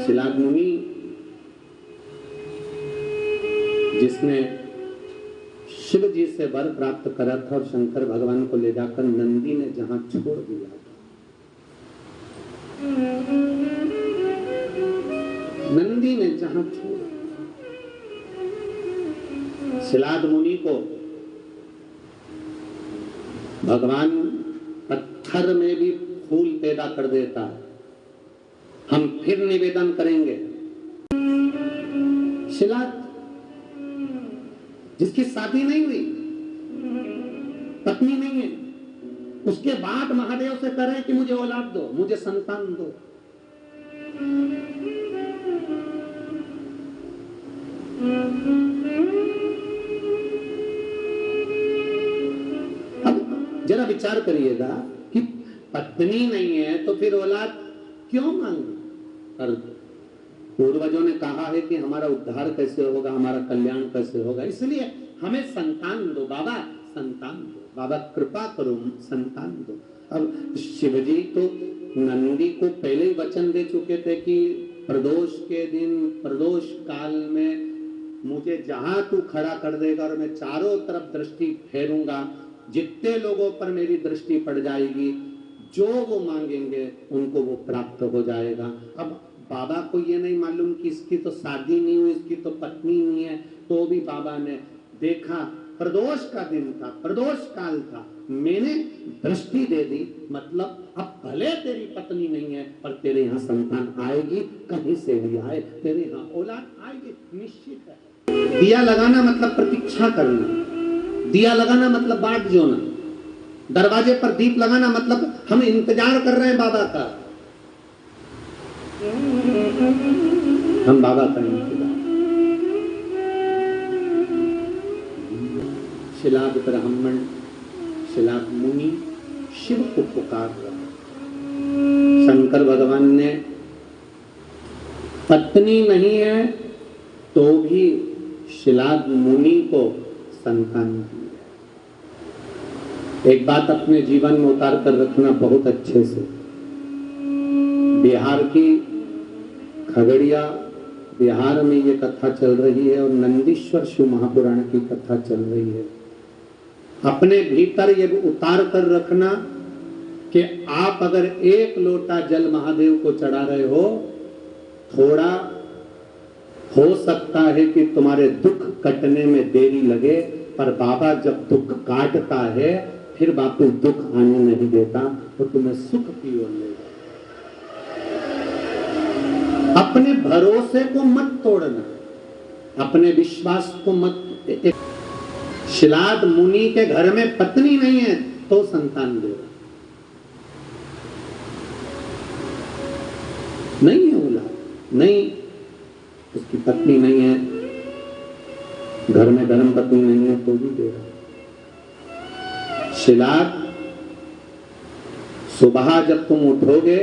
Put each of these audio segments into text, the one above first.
शिलाद मुनि जिसने शिव जी से वर प्राप्त करा था और शंकर भगवान को ले जाकर नंदी ने जहां छोड़ दिया था, नंदी ने जहां छोड़, शिलाद मुनि को भगवान पत्थर में भी फूल पैदा कर देता है। हम फिर निवेदन करेंगे, शिलाद जिसकी शादी नहीं हुई, पत्नी नहीं है, उसके बाद महादेव से करें कि मुझे औलाद दो, मुझे संतान दो। अब जरा विचार करिएगा कि पत्नी नहीं है तो फिर औलाद क्यों मांगी? पर पूर्वजों ने कहा है कि हमारा उद्धार कैसे होगा, हमारा कल्याण कैसे होगा, इसलिए हमें संतान दो बाबा, संतान दो बाबा, कृपा करो संतान दो। अब शिवजी तो नंदी को पहले ही वचन दे चुके थे कि प्रदोष के दिन, प्रदोष काल में मुझे जहां तू खड़ा कर देगा और मैं चारों तरफ दृष्टि फेरूंगा, जितने लोगों पर मेरी दृष्टि पड़ जाएगी, जो वो मांगेंगे उनको वो प्राप्त हो जाएगा। अब बाबा को ये नहीं मालूम कि इसकी तो शादी नहीं हुई, इसकी तो पत्नी नहीं है, तो भी बाबा ने देखा, प्रदोष का दिन था, प्रदोष काल था, मैंने दृष्टि दे दी, मतलब अब भले तेरी पत्नी नहीं है पर तेरे यहाँ संतान आएगी, कहीं से भी आए, तेरे यहाँ औलाद आएगी, निश्चित है। दिया लगाना मतलब प्रतीक्षा करना, दिया लगाना मतलब बाट जोना, दरवाजे पर दीप लगाना मतलब हम इंतजार कर रहे हैं बाबा का, हम बाबा का इंतजार। शिलाद ब्राह्मण, शिलाद मुनि शिव को पुकार रहा। शंकर भगवान ने पत्नी नहीं है तो भी शिलाद मुनि को संतान दी। एक बात अपने जीवन में उतार कर रखना बहुत अच्छे से, बिहार की खगड़िया, बिहार में ये कथा चल रही है और नंदीश्वर शिव महापुराण की कथा चल रही है। अपने भीतर ये उतार कर रखना कि आप अगर एक लोटा जल महादेव को चढ़ा रहे हो, थोड़ा हो सकता है कि तुम्हारे दुख कटने में देरी लगे, पर बाबा जब दुख काटता है फिर वापस दुख आने नहीं देता, तो तुम्हें सुख की ओर ले जाता। अपने भरोसे को मत तोड़ना, अपने विश्वास को मत। शिलाद मुनि के घर में पत्नी नहीं है तो संतान दे, नहीं है औलाद, नहीं, उसकी पत्नी नहीं है, घर में धर्म पत्नी नहीं है तो भी दे रहा। शिलाद सुबह जब तुम उठोगे,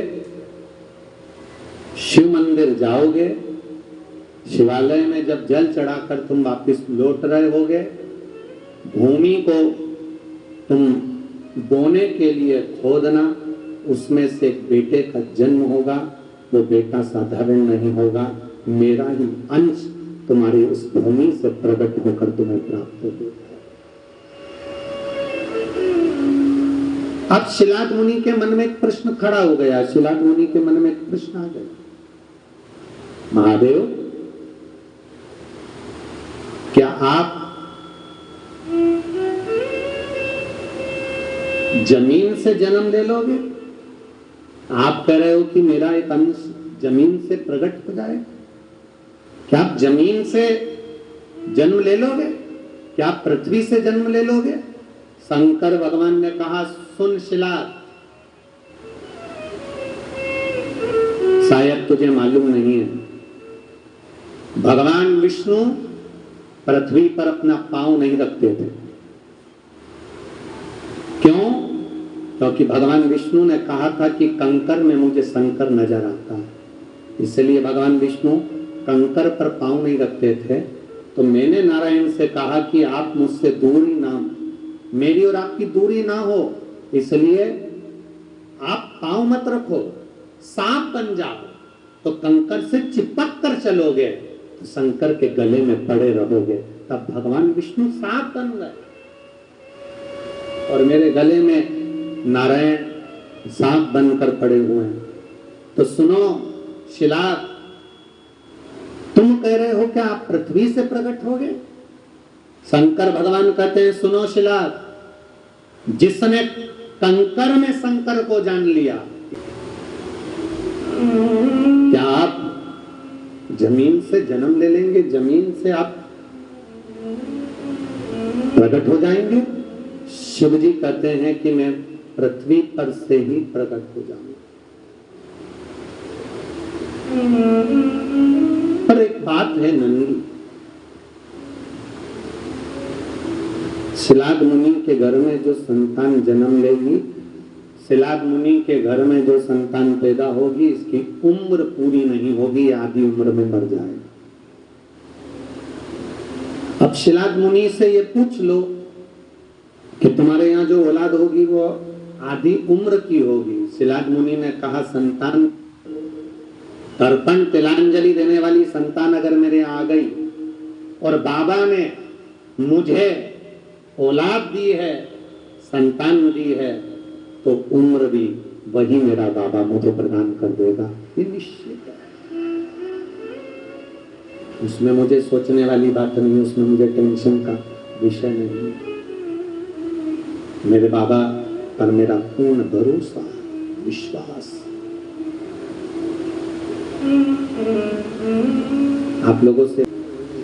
शिव मंदिर जाओगे, शिवालय में जब जल चढ़ाकर तुम वापस लौट रहे होगे, भूमि को तुम बोने के लिए खोदना, उसमें से एक बेटे का जन्म होगा, वो बेटा साधारण नहीं होगा, मेरा ही अंश तुम्हारी उस भूमि से प्रकट होकर तुम्हें प्राप्त होगा। अब शिलाद मुनि के मन में एक प्रश्न खड़ा हो गया, शिलाद मुनि के मन में एक प्रश्न आ गया, महादेव क्या आप जमीन से जन्म ले लोगे? आप कह रहे हो कि मेरा एक अंश जमीन से प्रकट हो जाए, क्या आप जमीन से जन्म ले लोगे? क्या आप पृथ्वी से जन्म ले लोगे? शंकर भगवान ने कहा, सुन शिलाद, शायद तुझे मालूम नहीं है, भगवान विष्णु पृथ्वी पर अपना पांव नहीं रखते थे। क्यों? क्योंकि भगवान विष्णु ने कहा था कि कंकर में मुझे शंकर नजर आता है, इसलिए भगवान विष्णु कंकर पर पांव नहीं रखते थे। तो मैंने नारायण से कहा कि आप मुझसे दूरी ना, मेरी और आपकी दूरी ना हो, इसलिए आप पांव मत रखो, सांप बन जाओ, तो कंकर से चिपक कर चलोगे तो शंकर के गले में पड़े रहोगे। तब भगवान विष्णु सांप बन गए और मेरे गले में नारायण सांप बनकर पड़े हुए हैं। तो सुनो शिलाद, तुम कह रहे हो क्या आप पृथ्वी से प्रकट होगे? शंकर भगवान कहते हैं सुनो शिलाद, जिसने कंकर में शंकर को जान लिया, क्या आप जमीन से जन्म ले लेंगे? जमीन से आप प्रकट हो जाएंगे? शिव जी कहते हैं कि मैं पृथ्वी पर से ही प्रकट हो जाऊंगा। पर एक बात है नंदी, शिलाद मुनि के घर में जो संतान जन्म लेगी, शिलाद मुनि के घर में जो संतान पैदा होगी, इसकी उम्र पूरी नहीं होगी, आधी उम्र में मर जाएगा। अब शिलाद मुनि से ये पूछ लो कि तुम्हारे यहाँ जो औलाद होगी वो आधी उम्र की होगी। शिलाद मुनि ने कहा संतान, तर्पण तिलांजलि देने वाली संतान अगर मेरे यहाँ आ गई और बाबा ने मुझे औलाद दी है, संतान दी है, तो उम्र भी वही मेरा बाबा मुझे प्रदान कर देगा, ये निश्चित है। उसमें मुझे सोचने वाली बात नहीं, उसमें मुझे टेंशन का विषय नहीं। मेरे बाबा पर मेरा पूर्ण भरोसा, विश्वास। आप लोगों से,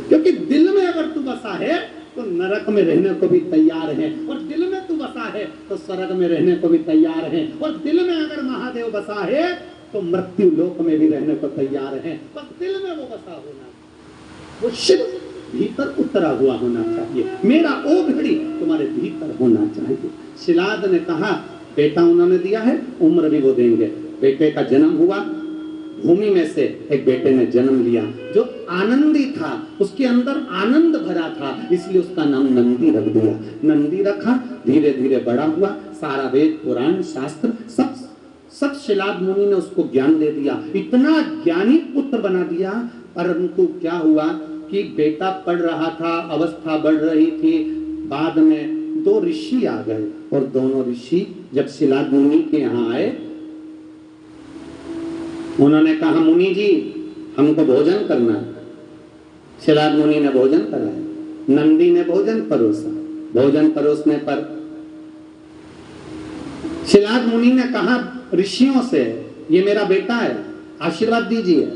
क्योंकि दिल में अगर तू बसा है तो नरक में रहने को भी तैयार है, और दिल में तू बसा है तो स्वर्ग में रहने को भी तैयार है, और दिल में अगर महादेव बसा है तो मृत्यु लोक में भी रहने को तैयार है। बस दिल में वो बसा होना, वो शिव भीतर उतरा हुआ होना चाहिए। मेरा ओ घड़ी तुम्हारे भीतर होना चाहिए। शिलाद ने कहा बेटा उन्होंने दिया है, उम्र भी वो देंगे। बेटे का जन्म हुआ, भूमि में से एक बेटे ने जन्म लिया जो आनंदी था, उसके अंदर आनंद भरा था, इसलिए उसका नाम नंदी रख दिया। नंदी रखा, धीरे धीरे बड़ा हुआ, सारा वेद पुराण शास्त्र सब शिलाद मुनि ने उसको ज्ञान दे दिया, इतना ज्ञानी पुत्र बना दिया। परंतु क्या हुआ कि बेटा पढ़ रहा था, अवस्था बढ़ रही थी, बाद में दो ऋषि आ गए, और दोनों ऋषि जब शिलाद मुनि के यहाँ आए, उन्होंने कहा मुनि जी हमको भोजन करना है। शिलाद मुनि ने भोजन कराया, नंदी ने भोजन परोसा। भोजन परोसने पर शिलाद मुनि ने कहा ऋषियों से, ये मेरा बेटा है, आशीर्वाद दीजिए,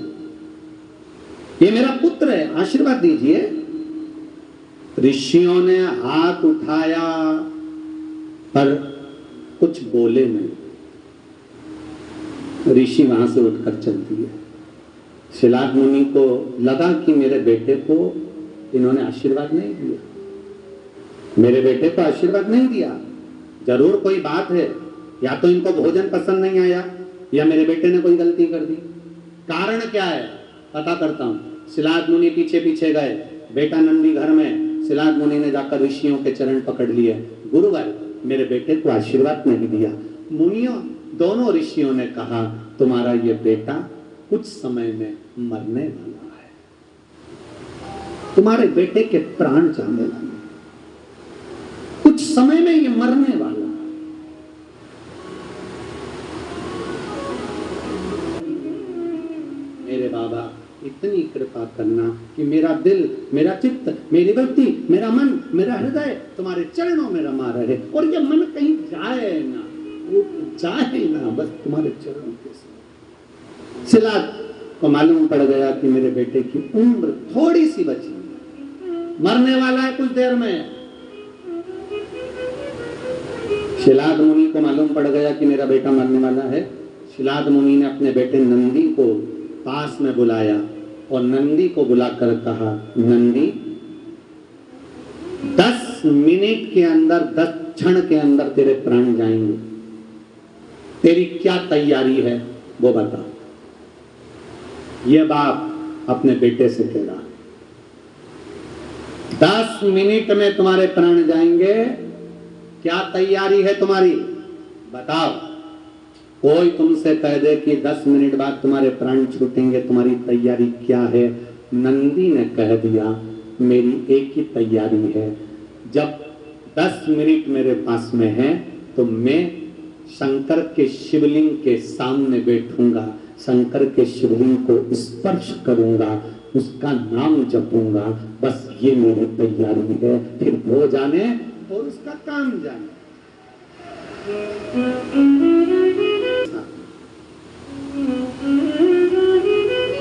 ये मेरा पुत्र है, आशीर्वाद दीजिए। ऋषियों ने हाथ उठाया पर कुछ बोले नहीं। ऋषि वहां से उठकर चल दिए। शिलाद मुनि को लगा कि मेरे बेटे को इन्होंने आशीर्वाद नहीं दिया, मेरे बेटे को आशीर्वाद नहीं दिया, जरूर कोई बात है, या तो इनको भोजन पसंद नहीं आया या मेरे बेटे ने कोई गलती कर दी। कारण क्या है पता करता हूं। शिलाद मुनि पीछे पीछे गए, बेटा नंदी घर में, शिलाद मुनि ने जाकर ऋषियों के चरण पकड़ लिए। गुरुवर मेरे बेटे को आशीर्वाद नहीं दिया। मुनियों दोनों ऋषियों ने कहा तुम्हारा ये बेटा कुछ समय में मरने वाला है, तुम्हारे बेटे के प्राण जाने वाले, कुछ समय में ये मरने वाला। मेरे बाबा इतनी कृपा करना कि मेरा दिल, मेरा चित्त, मेरी वृत्ति, मेरा मन, मेरा हृदय तुम्हारे चरणों में रमा रहे, और ये मन कहीं जाए ना, वो जाए ना, बस तुम्हारे चरणों के साथ। शिलाद को मालूम पड़ गया कि मेरे बेटे की उम्र थोड़ी सी बची, मरने वाला है कुछ देर में। शिलाद मुनि को मालूम पड़ गया कि मेरा बेटा मरने वाला है। शिलाद मुनि ने अपने बेटे नंदी को पास में बुलाया और नंदी को बुलाकर कहा नंदी 10 मिनट के अंदर, 10 क्षण के अंदर तेरे प्राण जाएंगे, तेरी क्या तैयारी है वो बता। ये बाप अपने बेटे से कह रहा, 10 मिनट में तुम्हारे प्राण जाएंगे, क्या तैयारी है तुम्हारी बताओ। कोई तुमसे कह दे कि 10 मिनट बाद तुम्हारे प्राण छूटेंगे, तुम्हारी तैयारी क्या है? नंदी ने कह दिया मेरी एक ही तैयारी है, जब 10 मिनट मेरे पास में है तो मैं शंकर के शिवलिंग के सामने बैठूंगा, शंकर के शिवलिंग को स्पर्श करूंगा, उसका नाम जपूंगा, बस ये मेरी तैयारी है। फिर वो जाने और उसका काम जाने।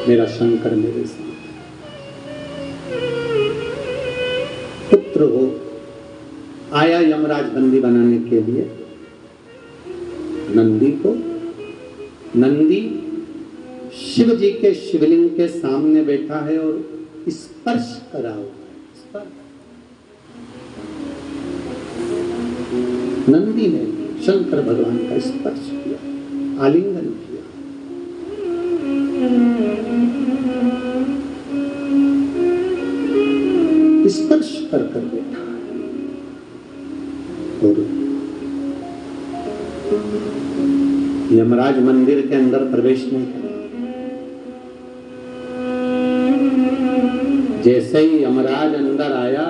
मेरा शंकर मेरे साथ, पुत्र हो आया यमराज बंदी बनाने के लिए नंदी को। नंदी शिव जी के शिवलिंग के सामने बैठा है और स्पर्श करा हुआ है। नंदी ने शंकर भगवान का स्पर्श किया, आलिंगन किया। स्पर्श कर बैठा और यमराज मंदिर के अंदर प्रवेश नहीं किया। जैसे ही यमराज अंदर आया,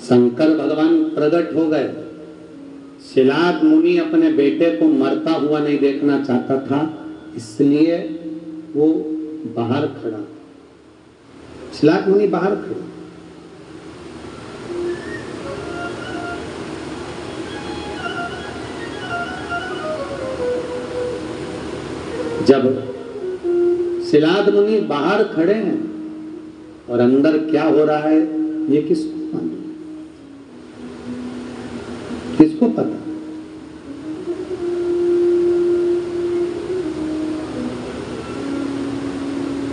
शंकर भगवान प्रकट हो गए। शिलाद मुनि अपने बेटे को मरता हुआ नहीं देखना चाहता था, इसलिए वो बाहर खड़ा। शिलाद मुनि बाहर खड़ा। जब शिलाद मुनि बाहर खड़े हैं और अंदर क्या हो रहा है ये किसको मालूम? किसको पता?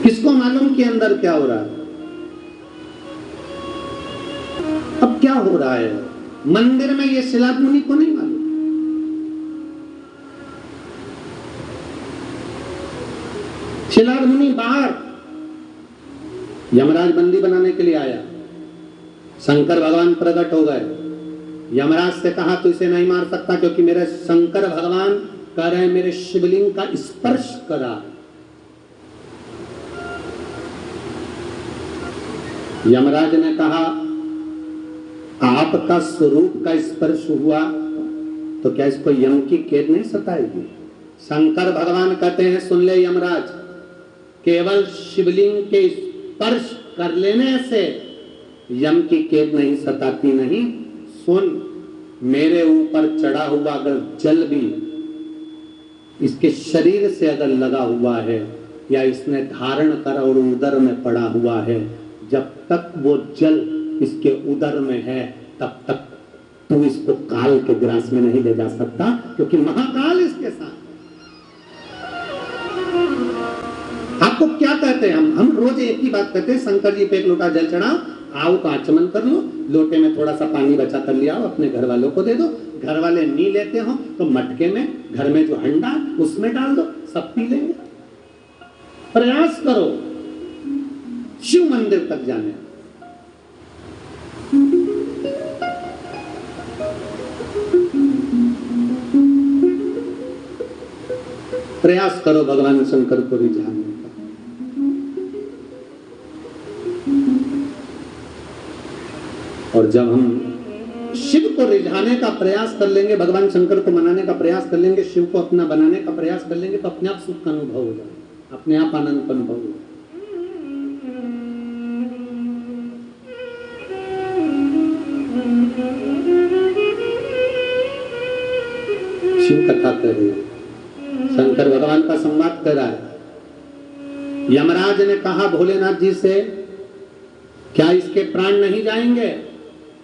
किसको मालूम कि अंदर क्या हो रहा है? अब क्या हो रहा है मंदिर में, ये शिलाद मुनि को नहीं मालूम। शिलाद मुनि बाहर, यमराज बंदी बनाने के लिए आया। शंकर भगवान प्रकट हो गए। यमराज से कहा तू इसे नहीं मार सकता, क्योंकि मेरे शंकर भगवान कह रहे हैं मेरे शिवलिंग का स्पर्श करा। यमराज ने कहा आपका स्वरूप का स्पर्श हुआ तो क्या इसको यम की कैद नहीं सताएगी? शंकर भगवान कहते हैं सुन ले यमराज, केवल शिवलिंग के स्पर्श कर लेने से यम की कैद नहीं सताती। नहीं सुन, मेरे ऊपर चढ़ा हुआ अगर जल भी इसके शरीर से अगर लगा हुआ है या इसने धारण कर और उदर में पड़ा हुआ है, जब तक वो जल इसके उदर में है तब तक तू इसको काल के ग्रास में नहीं ले जा सकता, क्योंकि महाकाल इसके साथ। आपको क्या कहते हैं? हम रोज एक ही बात कहते हैं, शंकर जी पे एक लोटा जल चढ़ाओ, आओ का आचमन कर लो, लोटे में थोड़ा सा पानी बचा कर ले आओ, अपने घर वालों को दे दो। घर वाले नहीं लेते हो तो मटके में घर में जो हंडा उसमें डाल दो, सब पी लेंगे। प्रयास करो शिव मंदिर तक जाने। प्रयास करो भगवान शंकर को रिझाने का। और जब हम शिव को रिझाने का प्रयास कर लेंगे, भगवान शंकर को मनाने का प्रयास कर लेंगे, शिव को अपना बनाने का प्रयास कर लेंगे, तो अपने आप सुख का अनुभव हो जाए, अपने आप आनंद का अनुभव हो। शिव कथा कर रही है, शंकर भगवान का संवाद कर रहा है। यमराज ने कहा भोलेनाथ जी से क्या इसके प्राण नहीं जाएंगे?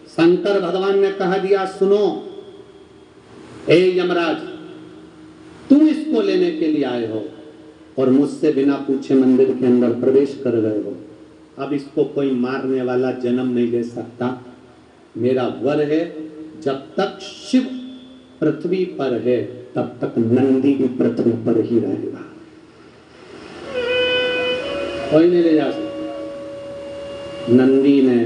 शंकर भगवान ने कहा दिया सुनो ए यमराज, तुम इसको लेने के लिए आए हो और मुझसे बिना पूछे मंदिर के अंदर प्रवेश कर गए हो। अब इसको कोई मारने वाला जन्म नहीं ले सकता। मेरा वर है, जब तक शिव पृथ्वी पर है तब तक नंदी भी पृथ्वी पर ही रहेगा, कोई नहीं ले जा सकता। नंदी ने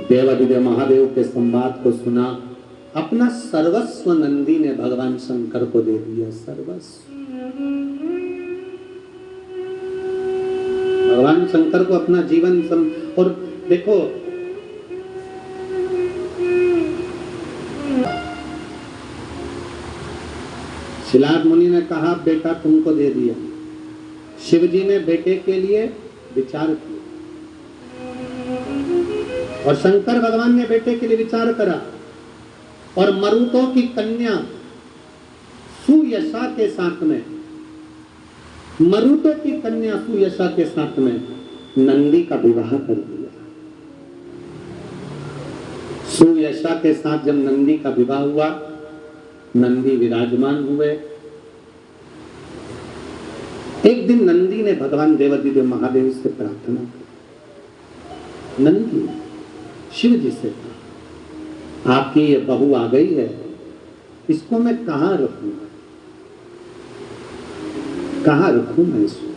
देवाधिदेव महादेव के संवाद को सुना अपना सर्वस्व नंदी ने भगवान शंकर को दे दिया, सर्वस्व। भगवान शंकर को अपना जीवन और देखो शिलाद मुनि ने कहा बेटा तुमको दे दिया, शिव जी ने बेटे के लिए विचार किया और शंकर भगवान ने बेटे के लिए विचार करा और मरुतों की कन्या सुयशा के साथ में, मरुतों की कन्या सुयशा के साथ में नंदी का विवाह कर दिया। सुयशा के साथ जब नंदी का विवाह हुआ, नंदी विराजमान हुए। एक दिन नंदी ने भगवान देवाधिदेव महादेव से प्रार्थना की। नंदी शिव जी से कहा आपकी ये बहू आ गई है, इसको मैं कहां रखूंगा, कहां रखूं मैं इसको?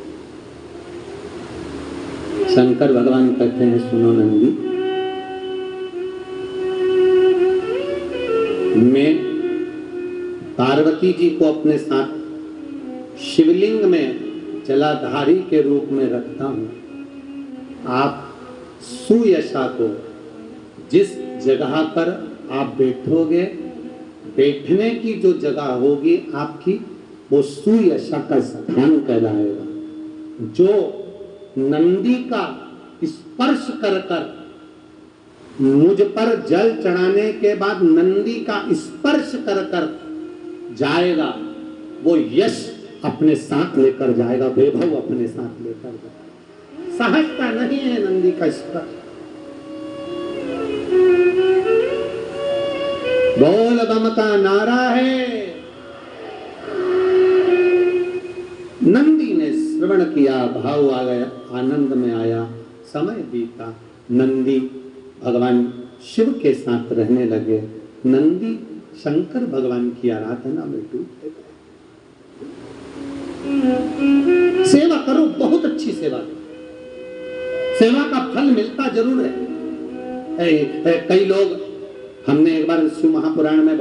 शंकर भगवान कहते हैं सुनो नंदी, मैं पार्वती जी को अपने साथ शिवलिंग में जलाधारी के रूप में रखता हूं। आप सुयशा को जिस जगह पर आप बैठोगे, बैठने की जो जगह होगी आपकी, वो सुयशा का स्थान कहलाएगा। जो नंदी का स्पर्श कर कर मुझ पर जल चढ़ाने के बाद नंदी का स्पर्श कर कर जाएगा, वो यश अपने साथ लेकर जाएगा, वैभव अपने साथ लेकर जाएगा। सहजता नहीं है नंदी का स्पर्श। बोल बम का नारा है। नंदी ने श्रवण किया, भाव आ गया, आनंद में आया, समय बीता। नंदी भगवान शिव के साथ रहने लगे। नंदी शंकर भगवान की आराधना में डूबते गए। सेवा करो, बहुत अच्छी सेवा करो, सेवा का फल मिलता जरूर है। कई लोग, हमने एक बार शिव महापुराण में